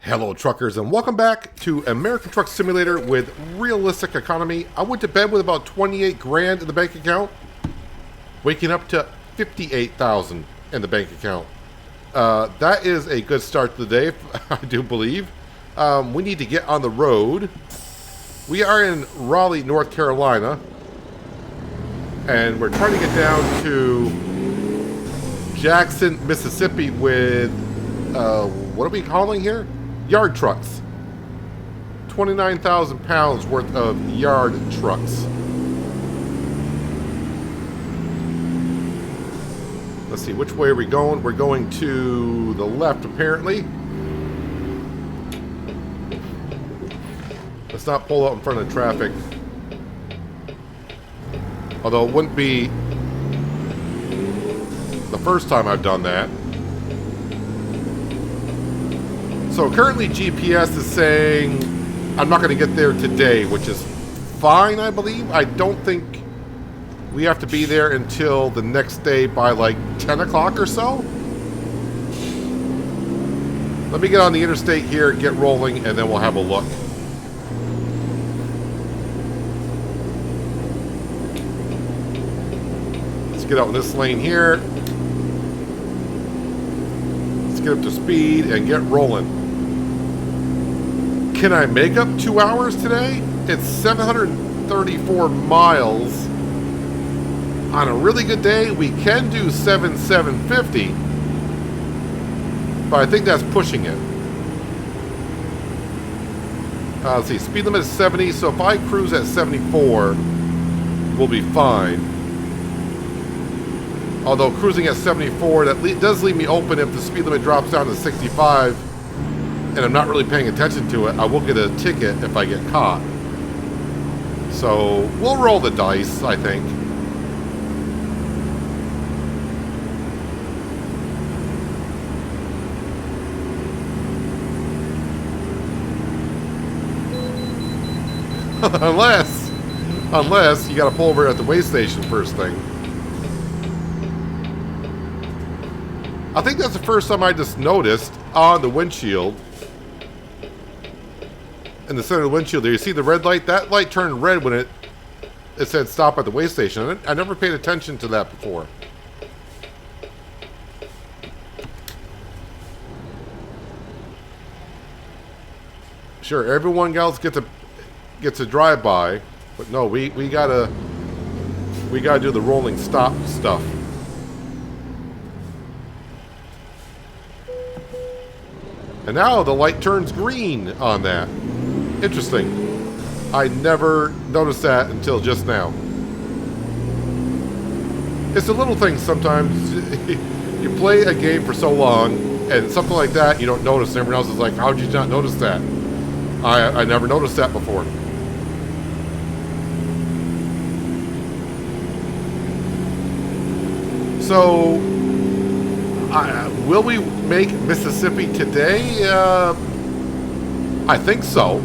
Hello truckers and welcome back to American Truck Simulator with realistic economy. I went to bed with about 28 grand in the bank account, waking up to 58,000 in the bank account. That is a good start to the day, I do believe. We need to get on the road. We are in Raleigh, North Carolina, and we're trying to get down to Jackson, Mississippi with, what are we calling here? Yard trucks. 29,000 pounds worth of yard trucks. Let's see, which way are we going? We're going to the left, apparently. Let's not pull out in front of traffic. Although it wouldn't be the first time I've done that. So currently GPS is saying I'm not going to get there today, which is fine, I believe. I don't think we have to be there until the next day by like 10 o'clock or so. Let me get on the interstate here, get rolling, and then we'll have a look. Let's get out in this lane here. Let's get up to speed and get rolling. Can I make up 2 hours today? It's 734 miles. On a really good day, we can do 750. But I think that's pushing it. Let's see, speed limit is 70, so if I cruise at 74, we'll be fine. Although cruising at 74, that does leave me open if the speed limit drops down to 65. And I'm not really paying attention to it, I will get a ticket if I get caught. So we'll roll the dice, I think. unless you got to pull over at the way station first thing. I think that's the first time I just noticed on the windshield. In the center of the windshield there, you see the red light? That light turned red when it said stop at the way station. I never paid attention to that before. Sure, everyone else gets a drive-by, but no, we gotta do the rolling stop stuff. And now the light turns green on that. Interesting. I never noticed that until just now. It's the little things sometimes. You play a game for so long, and something like that you don't notice, and everyone else is like, how did you not notice that? I never noticed that before. So, will we make Mississippi today? I think so.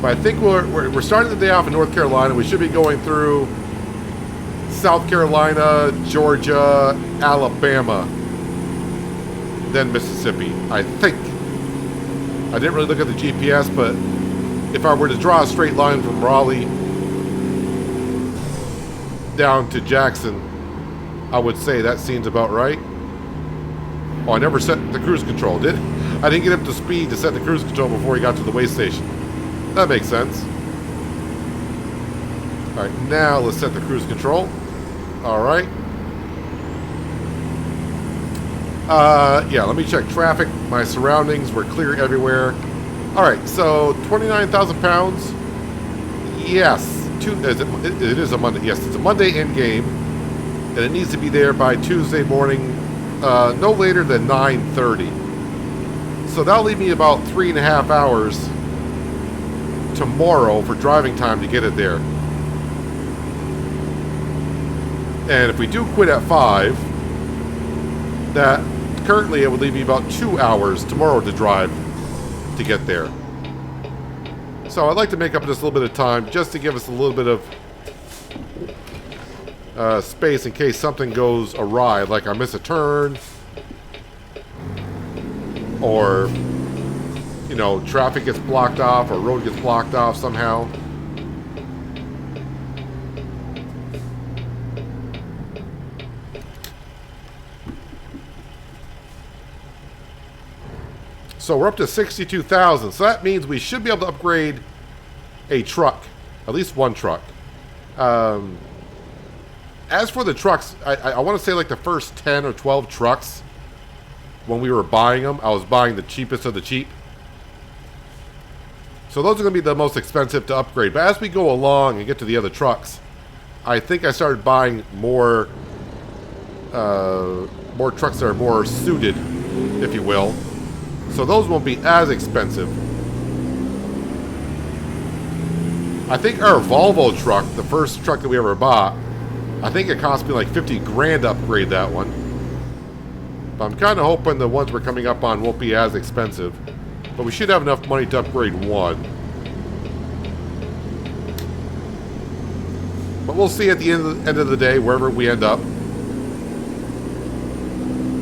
But I think we're starting the day off in North Carolina. We should be going through South Carolina, Georgia, Alabama, then Mississippi, I think. I didn't really look at the GPS, but if I were to draw a straight line from Raleigh down to Jackson, I would say that seems about right. Oh, I never set the cruise control, did I? I didn't get up to speed to set the cruise control before he got to the way station. That makes sense. Alright, now let's set the cruise control. Alright. Yeah, let me check traffic. My surroundings were clear everywhere. Alright, so 29,000 pounds. Yes. It is a Monday. Yes, it's a Monday in game. And it needs to be there by Tuesday morning, no later than 9:30. So that'll leave me about 3.5 hours tomorrow for driving time to get it there. And if we do quit at 5, that currently it would leave me about 2 hours tomorrow to drive to get there. So I'd like to make up just a little bit of time just to give us a little bit of space in case something goes awry, like I miss a turn or, you know, traffic gets blocked off or road gets blocked off somehow. So we're up to 62,000. So that means we should be able to upgrade a truck, at least one truck. As for the trucks, I want to say like the first 10 or 12 trucks, when we were buying them, I was buying the cheapest of the cheap. So those are going to be the most expensive to upgrade. But as we go along and get to the other trucks, I think I started buying more trucks that are more suited, if you will. So those won't be as expensive. I think our Volvo truck, the first truck that we ever bought, I think it cost me like 50 grand to upgrade that one. But I'm kind of hoping the ones we're coming up on won't be as expensive. But we should have enough money to upgrade one. But we'll see at the end of the day, wherever we end up. I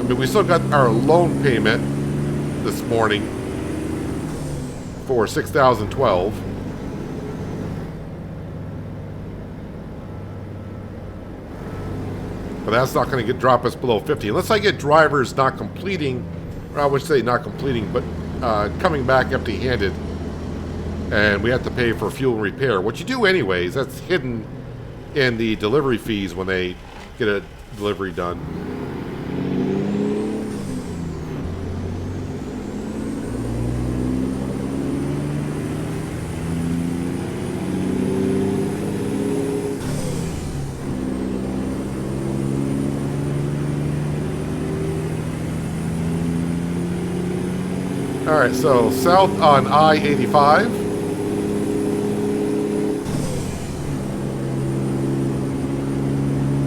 mean, we still got our loan payment this morning for $6,012. But that's not going to drop us below 50 unless I get drivers not completing, or I would say not completing, but coming back empty-handed, and we have to pay for fuel and repair. What you do anyways, that's hidden in the delivery fees when they get a delivery done. Alright, so south on I-85.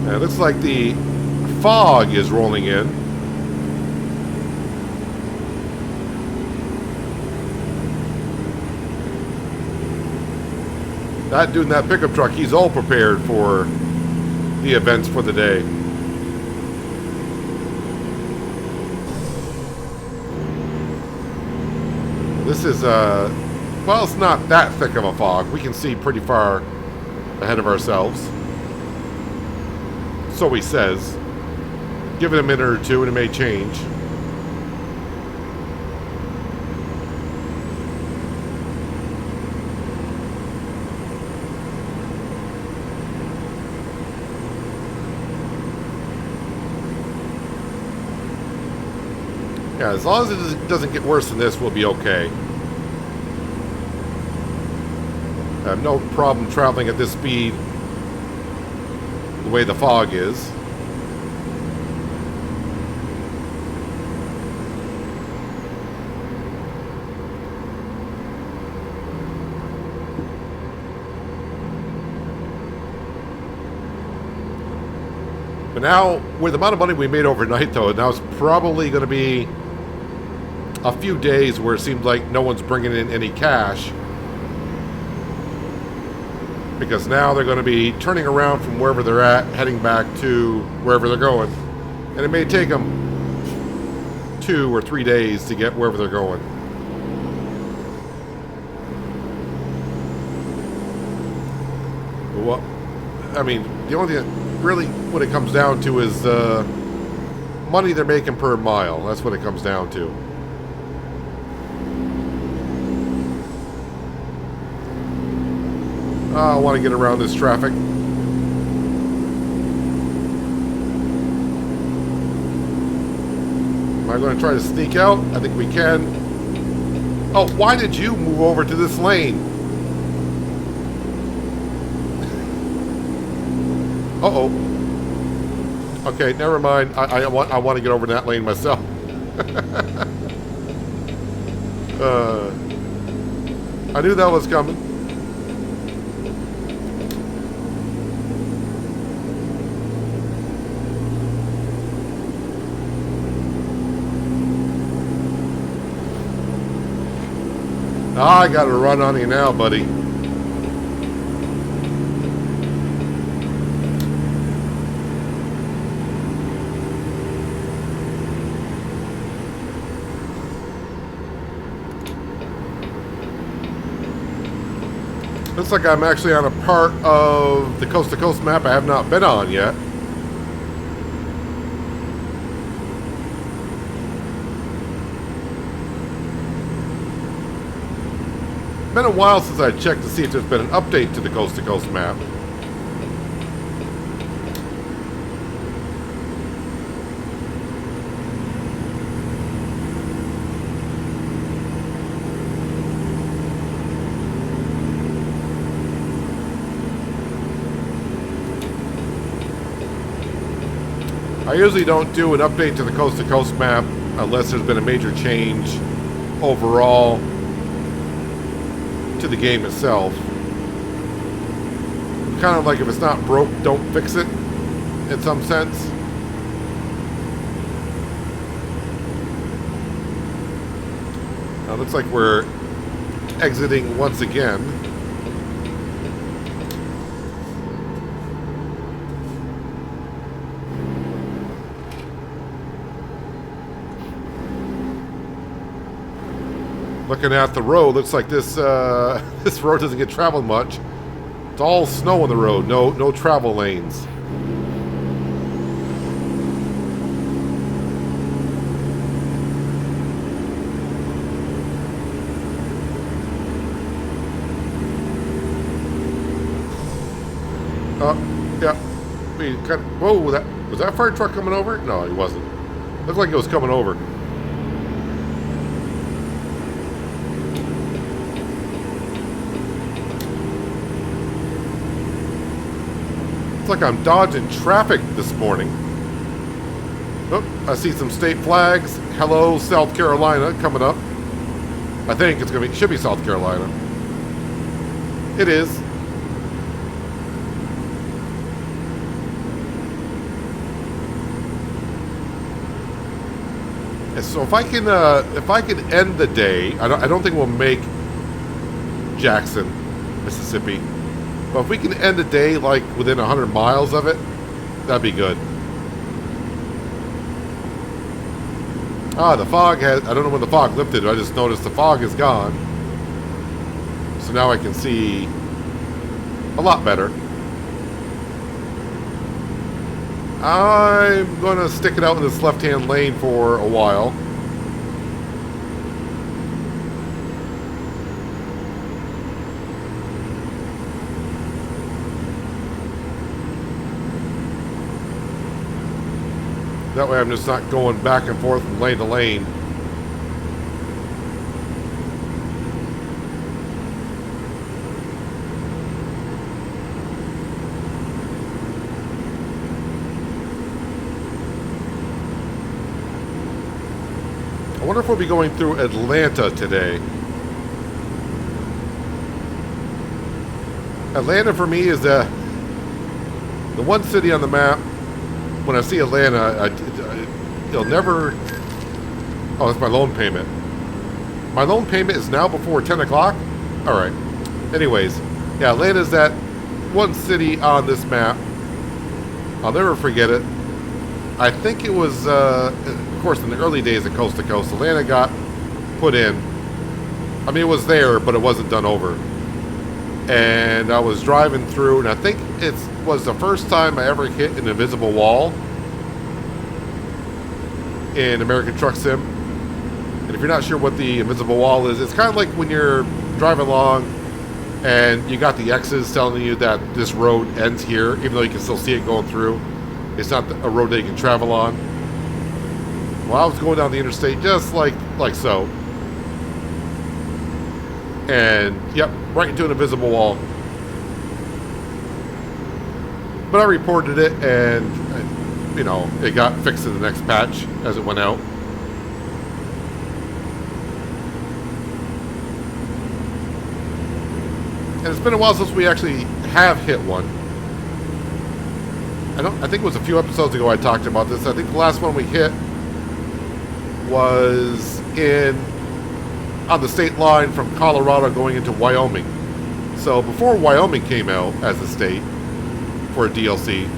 And it looks like the fog is rolling in. That dude in that pickup truck, he's all prepared for the events for the day. This is, well, it's not that thick of a fog. We can see pretty far ahead of ourselves. So he says. Give it a minute or two and it may change. Yeah, as long as it doesn't get worse than this, we'll be okay. I have no problem traveling at this speed the way the fog is. But now, with the amount of money we made overnight, though, now it's probably going to be a few days where it seems like no one's bringing in any cash, because now they're going to be turning around from wherever they're at, heading back to wherever they're going, and it may take them 2 or 3 days to get wherever they're going. Well, I mean, the only thing that really what it comes down to is money they're making per mile. That's what it comes down to. I want to get around this traffic. Am I going to try to sneak out? I think we can. Oh, why did you move over to this lane? Uh-oh. Okay, never mind. I want to get over that lane myself. I knew that was coming. I got to run on you now, buddy. Looks like I'm actually on a part of the coast-to-coast map I have not been on yet. Been a while since I checked to see if there's been an update to the coast-to-coast map. I usually don't do an update to the coast-to-coast map unless there's been a major change overall to the game itself. Kind of like if it's not broke, don't fix it, in some sense. Now, looks like we're exiting once again. Looking at the road, looks like this this road doesn't get traveled much. It's all snow on the road, no travel lanes. Yeah. Whoa, was that fire truck coming over? No, he wasn't. Looked like it was coming over. It's like I'm dodging traffic this morning. Oh, I see some state flags. Hello, South Carolina, coming up. I think it's gonna be, should be South Carolina. It is. And so if I can end the day, I don't think we'll make Jackson, Mississippi. But if we can end the day like within 100 miles of it, that'd be good. Ah, the fog has, I don't know when the fog lifted, I just noticed the fog is gone. So now I can see a lot better. I'm gonna stick it out in this left-hand lane for a while. That way I'm just not going back and forth from lane to lane. I wonder if we'll be going through Atlanta today. Atlanta for me is the one city on the map. When I see Atlanta, it'll never... Oh, that's my loan payment. My loan payment is now before 10 o'clock? Alright. Anyways, yeah, Atlanta's that one city on this map. I'll never forget it. I think it was, of course, in the early days of Coast to Coast, Atlanta got put in. I mean, it was there, but it wasn't done over. And I was driving through, and I think it was the first time I ever hit an invisible wall in American Truck Sim. And if you're not sure what the invisible wall is, it's kind of like when you're driving along and you got the X's telling you that this road ends here, even though you can still see it going through. It's not a road that you can travel on. Well, I was going down the interstate just like so. And, yep, right into an invisible wall. But I reported it, and, you know, it got fixed in the next patch as it went out. And it's been a while since we actually have hit one. I think it was a few episodes ago I talked about this. I think the last one we hit was on the state line from Colorado going into Wyoming. So before Wyoming came out as a state for a DLC,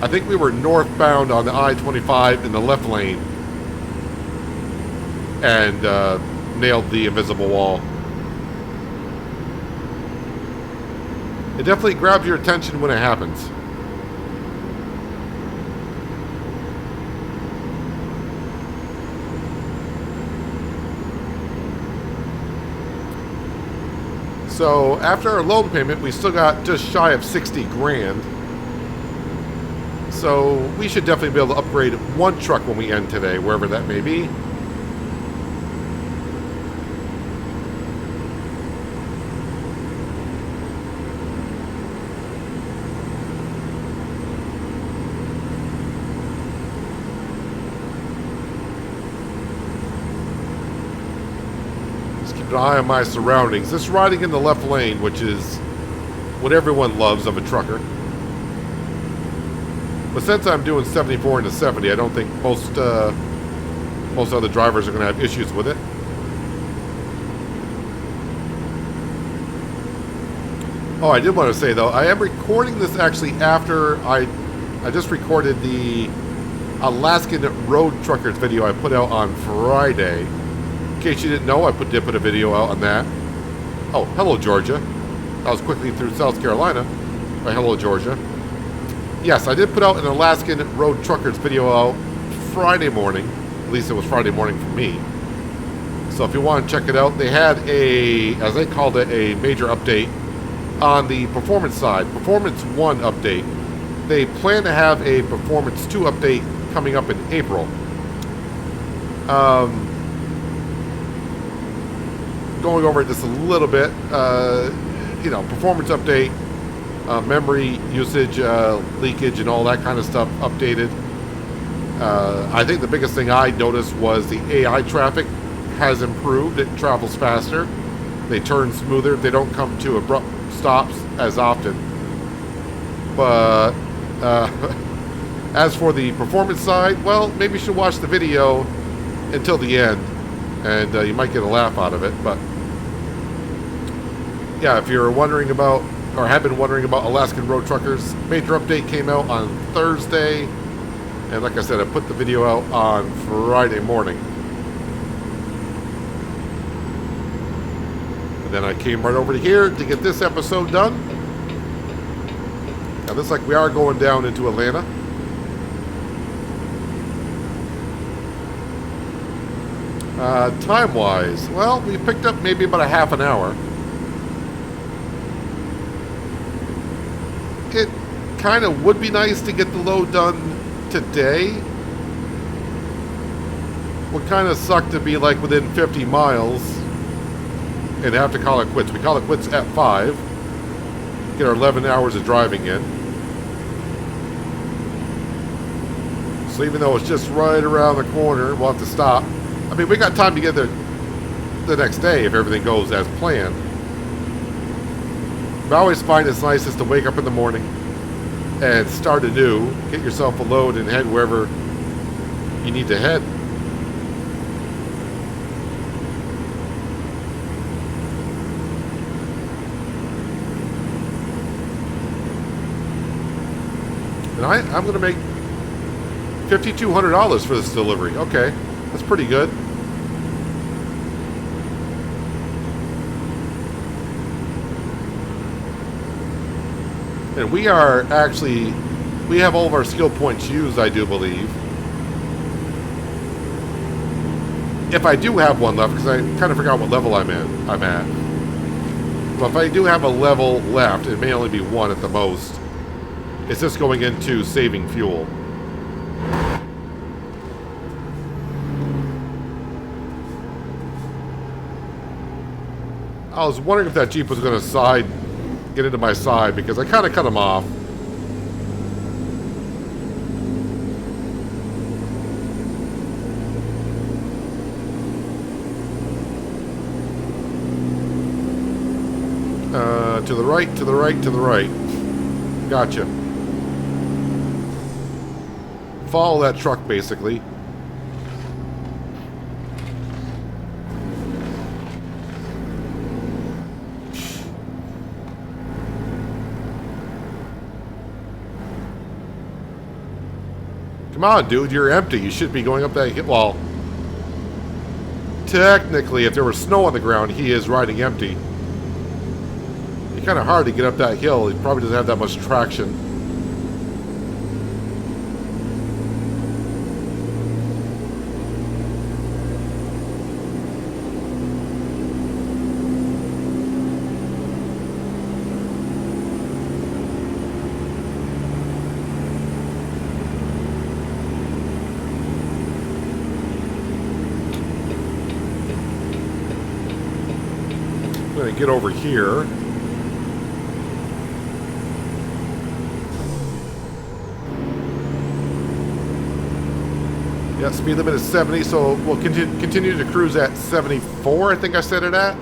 I think we were northbound on the I-25 in the left lane and nailed the invisible wall. It definitely grabs your attention when it happens. So after our loan payment, we still got just shy of 60 grand. So we should definitely be able to upgrade one truck when we end today, wherever that may be. Just keep an eye on my surroundings. This riding in the left lane, which is what everyone loves of a trucker. But since I'm doing 74 into 70, I don't think most other drivers are going to have issues with it. Oh, I did want to say, though, I am recording this actually after I just recorded the Alaskan Road Truckers video I put out on Friday. In case you didn't know, I did put a video out on that. Oh, hello, Georgia. I was quickly through South Carolina. But hello, Georgia. Yes, I did put out an Alaskan Road Truckers video out Friday morning. At least it was Friday morning for me. So if you want to check it out, they had a, as they called it, a major update on the performance side. Performance 1 update. They plan to have a Performance 2 update coming up in April. Going over it just a little bit. You know, performance update. Memory usage, leakage, and all that kind of stuff updated. I think the biggest thing I noticed was the AI traffic has improved. It travels faster. They turn smoother. They don't come to abrupt stops as often. But as for the performance side, well, maybe you should watch the video until the end, and you might get a laugh out of it. But yeah, if you're wondering about, or have been wondering about Alaskan Road Truckers, major update came out on Thursday, and like I said, I put the video out on Friday morning. And then I came right over to here to get this episode done. Now looks like we are going down into Atlanta. Time-wise, well, we picked up maybe about a half an hour. It kind of would be nice to get the load done today. Would kind of suck to be like within 50 miles and have to call it quits. We call it quits at 5. Get our 11 hours of driving in. So even though it's just right around the corner, we'll have to stop. I mean, we got time to get there the next day if everything goes as planned. But I always find it's nicest to wake up in the morning and start anew, get yourself a load, and head wherever you need to head. And I'm going to make $5,200 for this delivery. Okay, that's pretty good. And we are actually, we have all of our skill points used, I do believe. If I do have one left, because I kind of forgot what level I'm at. But if I do have a level left, it may only be one at the most. It's just going into saving fuel. I was wondering if that Jeep was going to get into my side, because I kind of cut him off. To the right, to the right, to the right. Gotcha. Follow that truck, basically. Come on, dude, you're empty. You should be going up that hill. Well, technically, if there was snow on the ground, he is riding empty. kind of hard to get up that hill. It probably doesn't have that much traction. I'm going to get over here. Yeah, speed limit is 70, so we'll continue to cruise at 74, I think I set it at.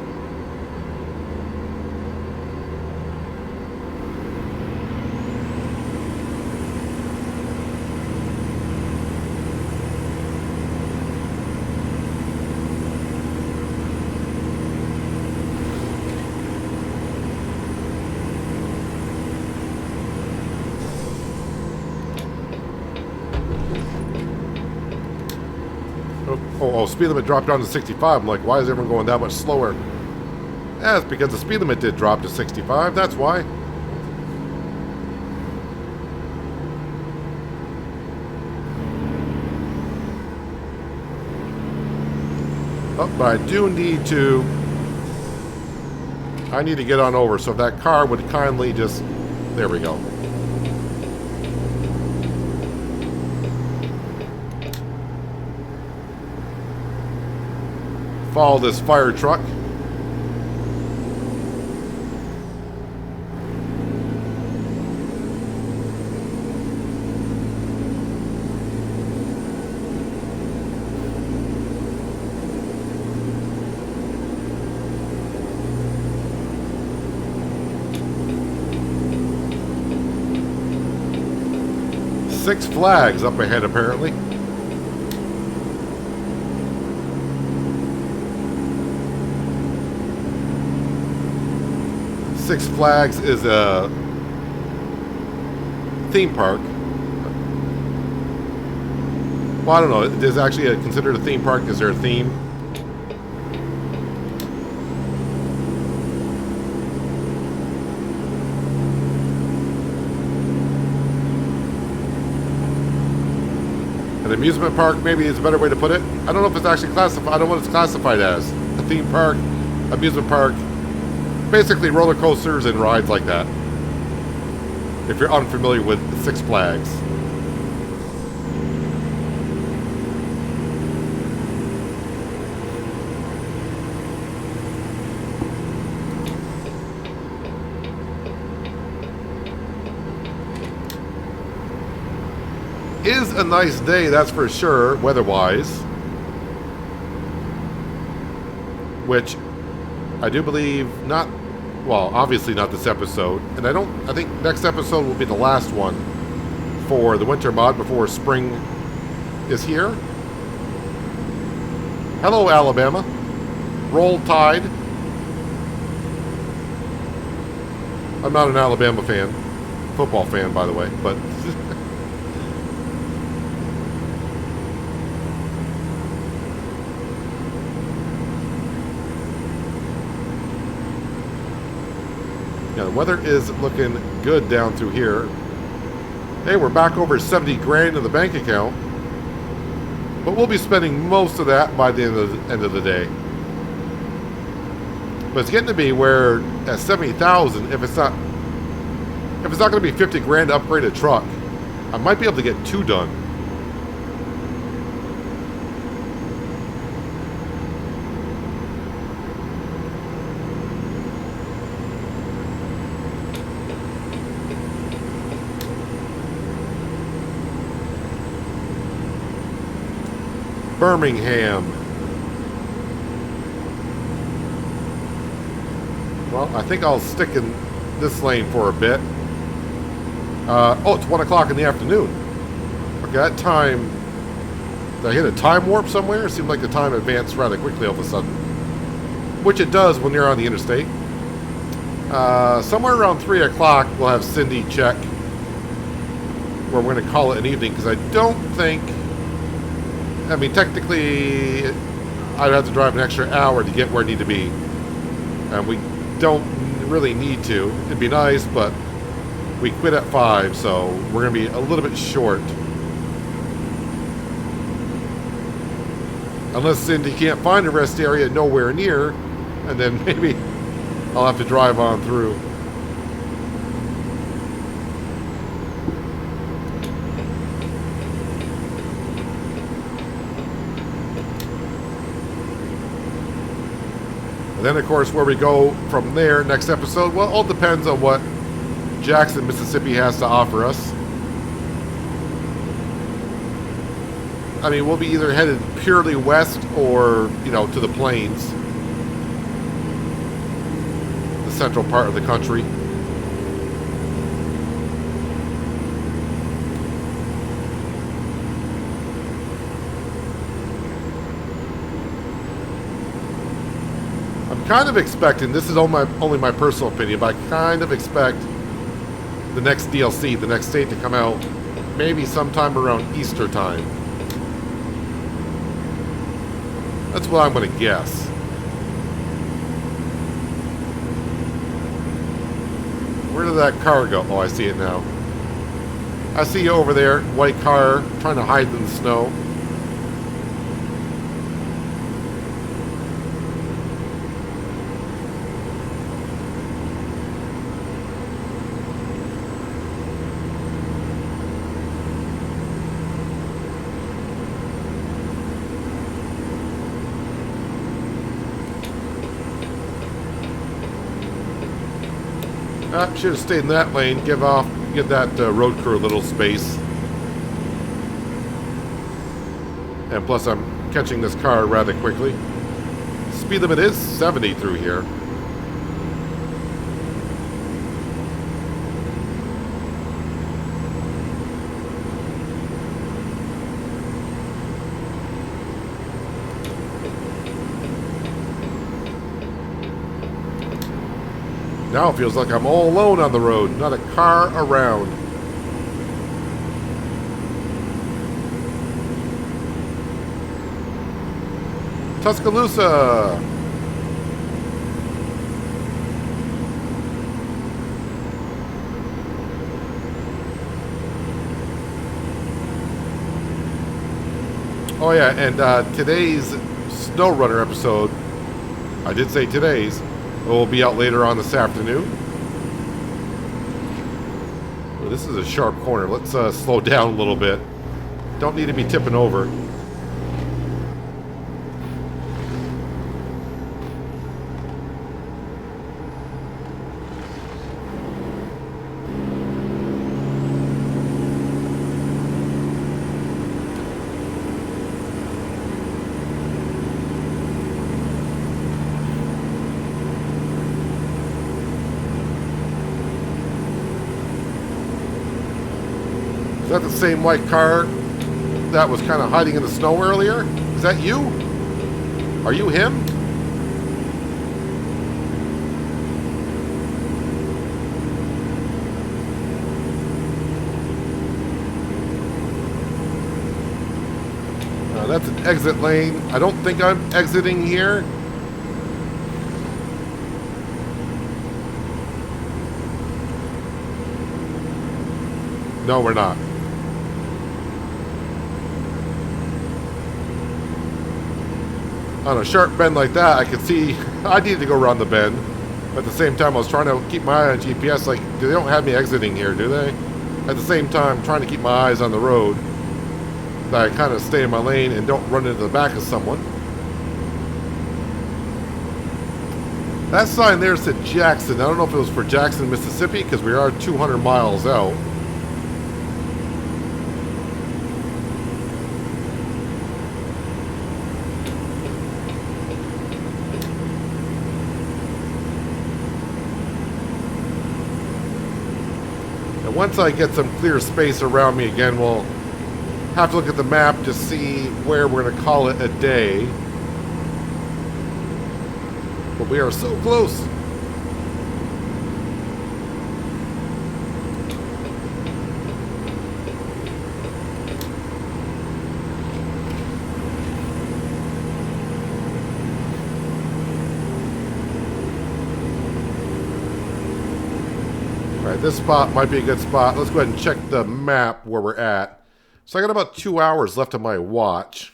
Oh, speed limit dropped down to 65. I'm like, why is everyone going that much slower? That's because the speed limit did drop to 65. That's why. Oh, but I do need to... I need to get on over. So if that car would kindly just... There we go. Follow this fire truck. Six Flags up ahead, apparently. Six Flags is a theme park. Well, I don't know. Is actually considered a theme park? Is there a theme? An amusement park, maybe is a better way to put it. I don't know if it's actually classified. I don't know what it's classified as. A theme park, amusement park. Basically roller coasters and rides like that. If you're unfamiliar with Six Flags. Is a nice day, that's for sure, weather-wise. Which I do believe not, well, obviously not this episode, and I think next episode will be the last one for the winter mod before spring is here. Hello, Alabama. Roll Tide. I'm not an Alabama fan. Football fan, by the way, but... Yeah, the weather is looking good down through here. Hey, we're back over 70 grand in the bank account. But we'll be spending most of that by the end of the day. But it's getting to be where at 70,000, if it's not going to be 50 grand to upgrade a truck, I might be able to get two done. Birmingham. Well, I think I'll stick in this lane for a bit. Oh, it's 1 o'clock in the afternoon. Okay, that time... Did I hit a time warp somewhere? It seemed like the time advanced rather quickly all of a sudden. Which it does when you're on the interstate. Somewhere around 3 o'clock, we'll have Cindy check where we're going to call it an evening, because I don't think... I mean, technically, I'd have to drive an extra hour to get where I need to be. And we don't really need to. It'd be nice, but we quit at 5, so we're going to be a little bit short. Unless Cindy can't find a rest area nowhere near, and then maybe I'll have to drive on through. And then, of course, where we go from there next episode, well, it all depends on what Jackson, Mississippi has to offer us. I mean, we'll be either headed purely west or, you know, to the plains. The central part of the country. I'm kind of expecting, this is only my personal opinion, but I kind of expect the next DLC, the next state to come out maybe sometime around Easter time. That's what I'm going to guess. Where did that car go? Oh, I see it now. I see you over there, white car, trying to hide in the snow. Should have stayed in that lane, give that road crew a little space. And plus I'm catching this car rather quickly. Speed limit is 70 through here. Now it feels like I'm all alone on the road, not a car around. Tuscaloosa! Oh yeah, and today's SnowRunner episode, I did say today's, will be out later on this afternoon. Well, this is a sharp corner. Let's slow down a little bit. Don't need to be tipping over. Is that the same white car that was kind of hiding in the snow earlier? Is that you? Are you him? That's an exit lane. I don't think I'm exiting here. No, we're not. On a sharp bend like that, I could see I needed to go around the bend. But at the same time, I was trying to keep my eye on GPS. Like, they don't have me exiting here, do they? At the same time, trying to keep my eyes on the road. That I kind of stay in my lane and don't run into the back of someone. That sign there said Jackson. I don't know if it was for Jackson, Mississippi, because we are 200 miles out. Once I get some clear space around me again, we'll have to look at the map to see where we're going to call it a day. But we are so close. Alright, this spot might be a good spot. Let's go ahead and check the map where we're at. So I got about 2 hours left on my watch.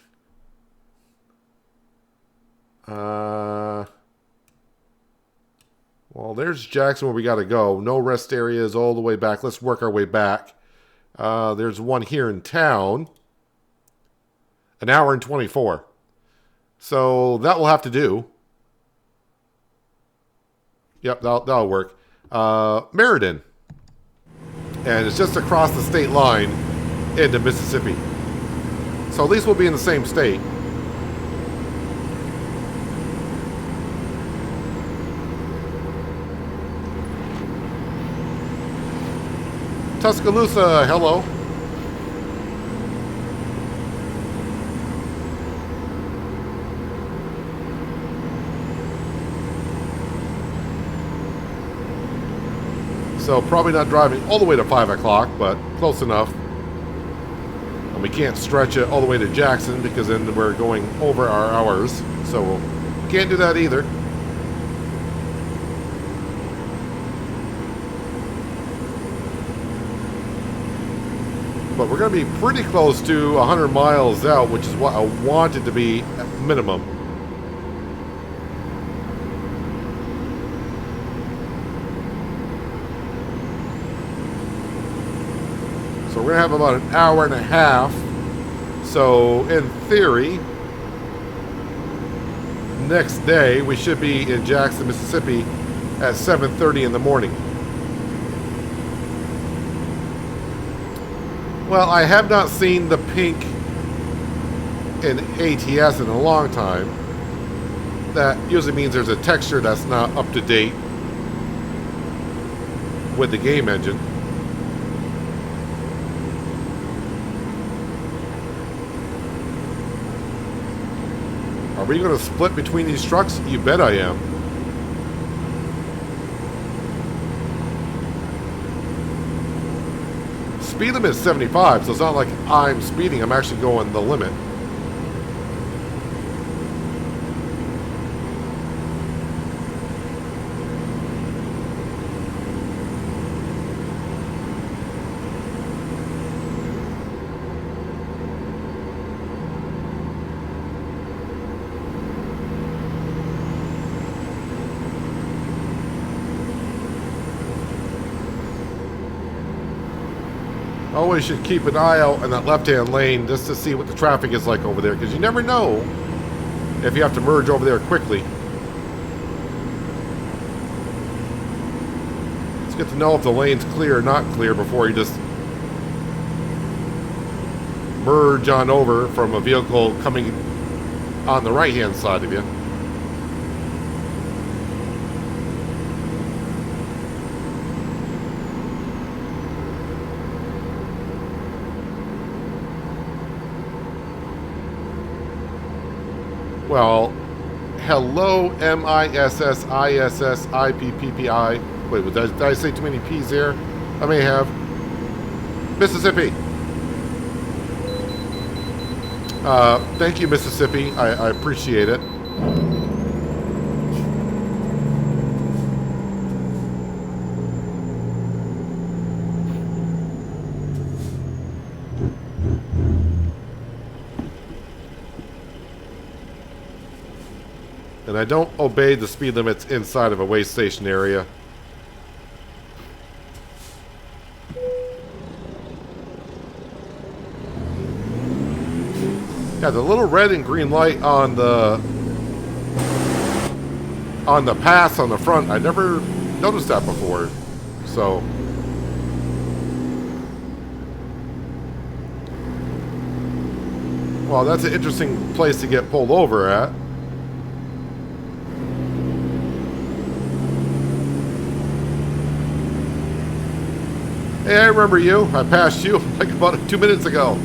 Well, there's Jackson where we got to go. No rest areas all the way back. Let's work our way back. There's one here in town. 1 hour and 24. So that will have to do. Yep, that'll work. Meriden. And it's just across the state line into Mississippi. So at least we'll be in the same state. Tuscaloosa, hello. So probably not driving all the way to 5 o'clock, but close enough. And we can't stretch it all the way to Jackson because then we're going over our hours. So we can't do that either. But we're going to be pretty close to 100 miles out, which is what I want it to be at minimum. So we're going to have about 1 hour and a half. So in theory, next day we should be in Jackson, Mississippi at 7:30 in the morning. Well, I have not seen the pink in ATS in a long time. That usually means there's a texture that's not up to date with the game engine. Are we going to split between these trucks? You bet I am. Speed limit is 75, so it's not like I'm speeding. I'm actually going the limit. Always should keep an eye out in that left-hand lane just to see what the traffic is like over there, because you never know if you have to merge over there quickly. It's good to know if the lane's clear or not clear before you just merge on over from a vehicle coming on the right-hand side of you. Well, hello, MISSISSIPPPI. Wait, did I say too many P's there? I may have. Mississippi. Thank you, Mississippi. I appreciate it. And I don't obey the speed limits inside of a way station area. Yeah, the little red and green light on the pass on the front, I never noticed that before. So well, that's an interesting place to get pulled over at. Hey, I remember you. I passed you like about 2 minutes ago.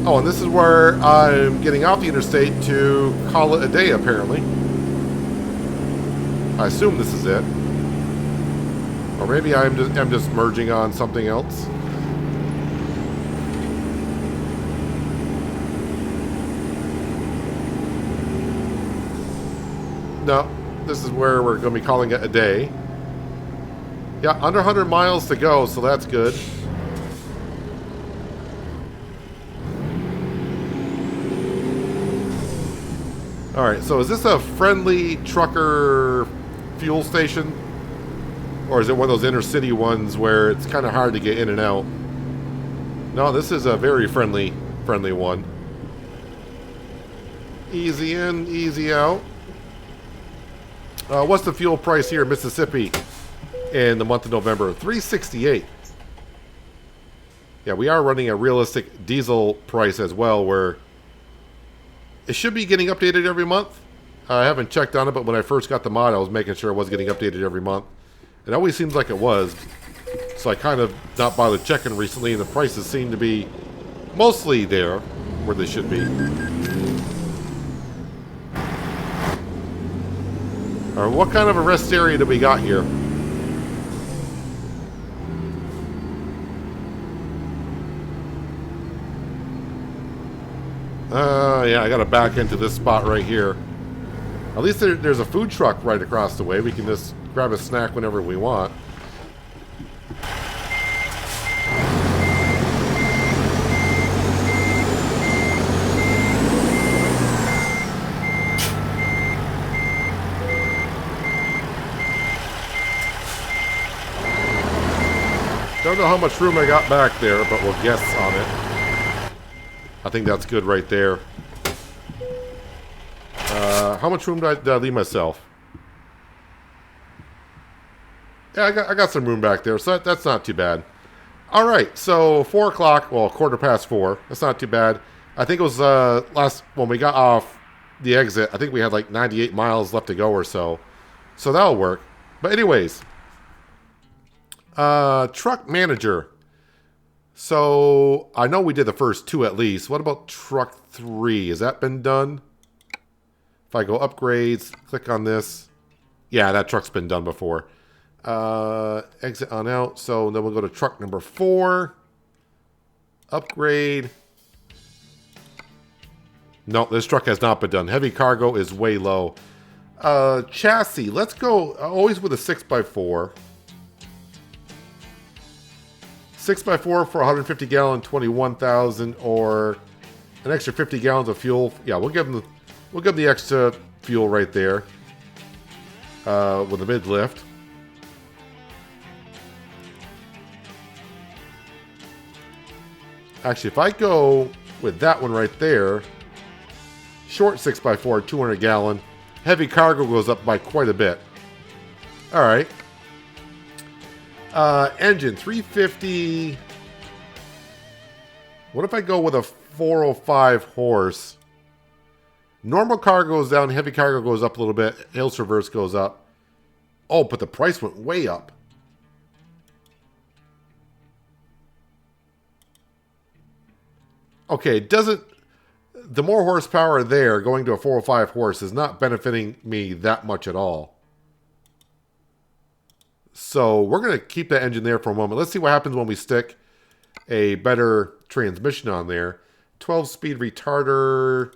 Oh, and this is where I'm getting off the interstate to call it a day, apparently. I assume this is it. Or maybe I'm just merging on something else. No, this is where we're going to be calling it a day. Yeah, under 100 miles to go, so that's good. Alright, so is this a friendly trucker fuel station? Or is it one of those inner city ones where it's kind of hard to get in and out? No, this is a very friendly one. Easy in, easy out. What's the fuel price here in Mississippi in the month of November? $3.68. Yeah, we are running a realistic diesel price as well, where it should be getting updated every month. I haven't checked on it, but when I first got the mod, I was making sure it was getting updated every month. It always seems like it was. So I kind of not bothered checking recently, and the prices seem to be mostly there where they should be. Alright, what kind of a rest area do we got here? Yeah, I gotta back into this spot right here. At least there's a food truck right across the way. We can just grab a snack whenever we want. Don't know how much room I got back there, but we'll guess on it. I think that's good right there. How much room did I leave myself? Yeah, I got some room back there, so that's not too bad. All right, so 4 o'clock, well, 4:15. That's not too bad. I think it was when we got off the exit, I think we had like 98 miles left to go or so. So that'll work. But anyways, truck manager. So I know we did the first 2 at least. What about truck 3? Has that been done? If I go upgrades, click on this. Yeah, that truck's been done before. Exit on out. So then we'll go to truck number 4. Upgrade. No, this truck has not been done. Heavy cargo is way low. Chassis. Let's go always with a 6x4. 6x4 for 150 gallon, 21,000, or an extra 50 gallons of fuel. Yeah, we'll give them the extra fuel right there with a mid lift. Actually, if I go with that one right there, short 6x4, 200 gallon, heavy cargo goes up by quite a bit. All right. Engine 350. What if I go with a 405 horse? Normal cargo goes down, heavy cargo goes up a little bit, hill traverse goes up. Oh, but the price went way up. Okay, it doesn't. The more horsepower there going to a 405 horse is not benefiting me that much at all. So we're going to keep that engine there for a moment. Let's see what happens when we stick a better transmission on there. 12-speed retarder.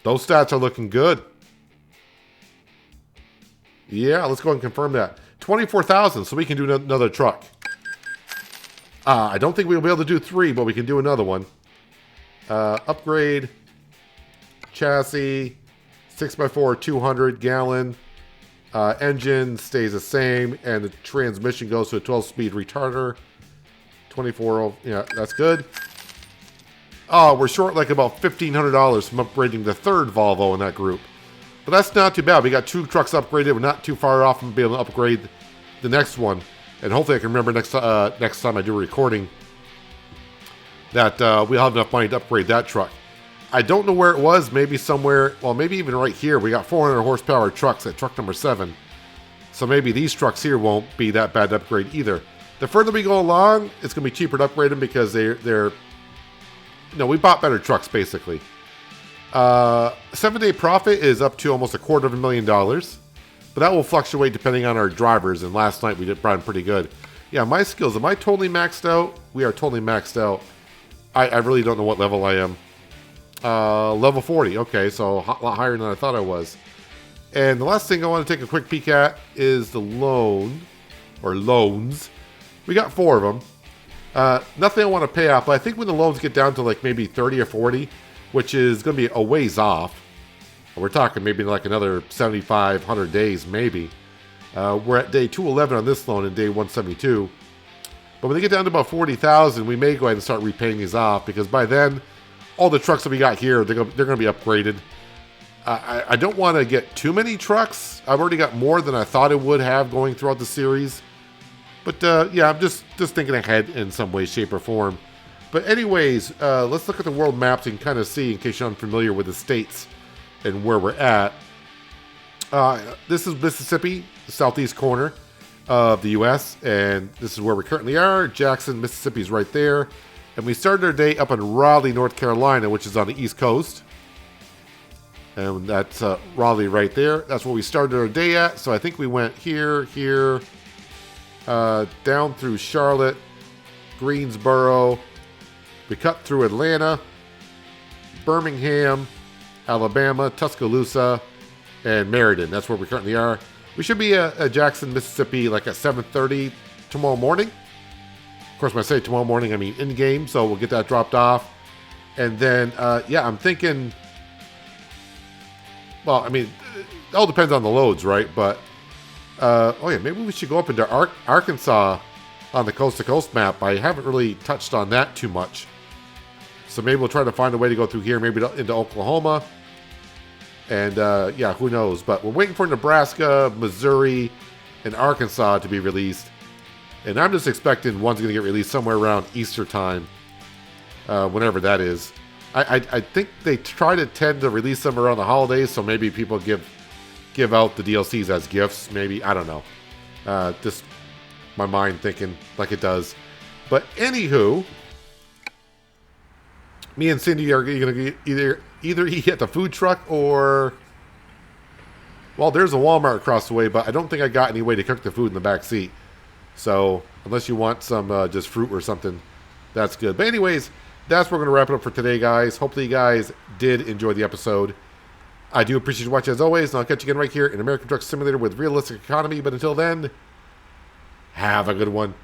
Those stats are looking good. Yeah, let's go ahead and confirm that. 24,000, so we can do another truck. I don't think we'll be able to do 3, but we can do another one. Upgrade. Chassis. 6x4, 200 gallon. Engine stays the same, and the transmission goes to a 12-speed retarder. 24, yeah, that's good. Oh, we're short like about $1,500 from upgrading the 3rd Volvo in that group. But that's not too bad. We got 2 trucks upgraded. We're not too far off from being able to upgrade the next one. And hopefully I can remember next time I do a recording that we'll have enough money to upgrade that truck. I don't know where it was. Maybe somewhere, well, maybe even right here. We got 400 horsepower trucks at truck number 7. So maybe these trucks here won't be that bad to upgrade either. The further we go along, it's going to be cheaper to upgrade them because they're we bought better trucks, basically. 7-day profit is up to almost $250,000. But that will fluctuate depending on our drivers. And last night we did brought them pretty good. Yeah, my skills. Am I totally maxed out? We are totally maxed out. I really don't know what level I am. Level 40. Okay, so a lot higher than I thought I was. And the last thing I want to take a quick peek at is the loan, or loans. We got 4 of them. Nothing I want to pay off, but I think when the loans get down to like maybe 30 or 40, which is going to be a ways off, we're talking maybe like another 75, 100 days maybe. We're at day 211 on this loan and day 172. But when they get down to about 40,000, we may go ahead and start repaying these off, because by then, all the trucks that we got here, they're going to be upgraded. I don't want to get too many trucks. I've already got more than I thought I would have going throughout the series. But yeah, I'm just thinking ahead in some way, shape, or form. But anyways, let's look at the world maps and kind of see, in case you're unfamiliar with the states and where we're at. This is Mississippi, the southeast corner of the U.S., and this is where we currently are. Jackson, Mississippi is right there. And we started our day up in Raleigh, North Carolina, which is on the East Coast. And that's Raleigh right there. That's where we started our day at. So I think we went here, down through Charlotte, Greensboro. We cut through Atlanta, Birmingham, Alabama, Tuscaloosa, and Meriden. That's where we currently are. We should be at Jackson, Mississippi, like at 7:30 tomorrow morning. Of course, when I say tomorrow morning, I mean in-game, so we'll get that dropped off. And then, yeah, I'm thinking, well, I mean, it all depends on the loads, right? But, oh yeah, maybe we should go up into Arkansas on the coast-to-coast map. I haven't really touched on that too much. So maybe we'll try to find a way to go through here, maybe into Oklahoma. And, yeah, who knows? But we're waiting for Nebraska, Missouri, and Arkansas to be released. And I'm just expecting one's going to get released somewhere around Easter time, whenever that is. I think they tend to release them around the holidays, so maybe people give out the DLCs as gifts, maybe. I don't know. Just my mind thinking like it does. But anywho, me and Cindy are going to either eat at the food truck or, well, there's a Walmart across the way, but I don't think I got any way to cook the food in the back seat. So unless you want some just fruit or something, that's good. But anyways, that's where we're going to wrap it up for today, guys. Hopefully you guys did enjoy the episode. I do appreciate you watching as always, and I'll catch you again right here in American Truck Simulator with Realistic Economy. But until then, have a good one.